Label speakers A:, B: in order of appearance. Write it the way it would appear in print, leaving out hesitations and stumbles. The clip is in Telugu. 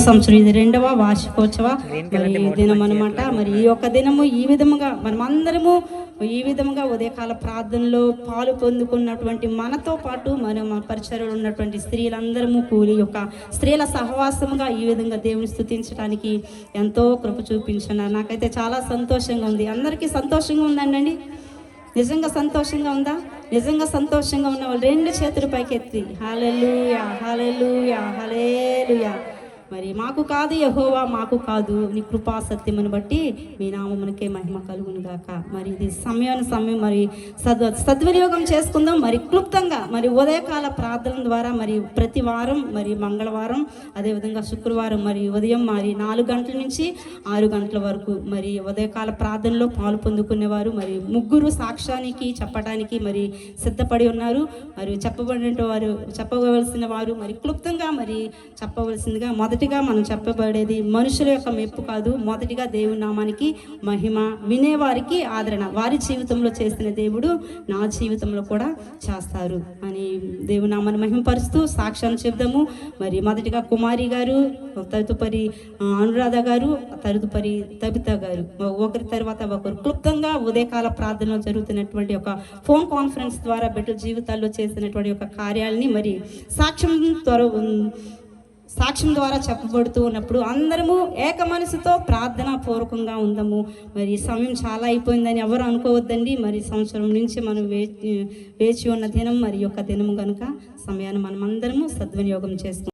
A: సంవత్సరం ఇది 2వ వార్షికోత్సవ మరి దినం అనమాట. మరి ఈ యొక్క దినము ఈ విధముగా మనం అందరము ఈ విధముగా ఉదయకాల ప్రార్థనలో పాలు పొందుకున్నటువంటి మనతో పాటు మన పరిచర్యలో ఉన్నటువంటి స్త్రీలందరము కూలి యొక్క స్త్రీల సహవాసముగా ఈ విధంగా దేవుని స్తుతించడానికి ఎంతో కృప చూపించున్నారు. నాకైతే చాలా సంతోషంగా ఉంది. అందరికీ సంతోషంగా ఉందండి. నిజంగా సంతోషంగా ఉందా? నిజంగా సంతోషంగా ఉన్న వాళ్ళు 2 చేతులు పైకెత్తి హల్లెలూయా హల్లెలూయా హల్లెలూయా. మరి మాకు కాదు యెహోవా, మాకు కాదు, నీ కృపా సత్యమును బట్టి మీ నామమునకే మహిమ కలుగును గాక. మరి ఇది సమయం మరి సద్వినియోగం చేసుకుందాం. మరి క్లుప్తంగా మరి ఉదయకాల ప్రార్థన ద్వారా మరి ప్రతి వారం మరి మంగళవారం అదేవిధంగా శుక్రవారం మరి ఉదయం మరి 4 గంటల నుంచి 6 గంటల వరకు మరి ఉదయకాల ప్రార్థనలో పాలు పొందుకునేవారు మరి 3 సాక్ష్యానికి చెప్పడానికి మరి సిద్ధపడి ఉన్నారు. మరి చెప్పవలసిన వారు మరి క్లుప్తంగా మరి చెప్పవలసిందిగా మొదటిగా మనం చెప్పబడేది మనుషుల యొక్క మెప్పు కాదు, మొదటిగా దేవుని నామానికి మహిమ, వినేవారికి ఆదరణ. వారి జీవితంలో చేసిన దేవుడు నా జీవితంలో కూడా చేస్తారు అని దేవుని నామాన్ని మహిమపరుస్తూ సాక్ష్యాన్ని చెప్దాము. మరి మొదటిగా కుమారి గారు, తదుపరి అనురాధ గారు, తదుపరి తబిత గారు, ఒకరి తర్వాత ఒకరు క్లుప్తంగా ఉదయకాల ప్రార్థనలో జరుగుతున్నటువంటి ఒక ఫోన్ కాన్ఫరెన్స్ ద్వారా బిడ్డల జీవితాల్లో చేసినటువంటి ఒక కార్యాలని మరి సాక్ష్యం ద్వారా చెప్పబడుతూ ఉన్నప్పుడు అందరము ఏక మనసుతో ప్రార్థనా పూర్వకంగా ఉందాము. మరి సమయం చాలా అయిపోయిందని ఎవరు అనుకోవద్దండి. మరి సంవత్సరం నుంచి మనం వేచి ఉన్న దినం మరి యొక్క దినము కనుక సమయాన్ని మనం అందరము సద్వినియోగం చేసుకుంటాం.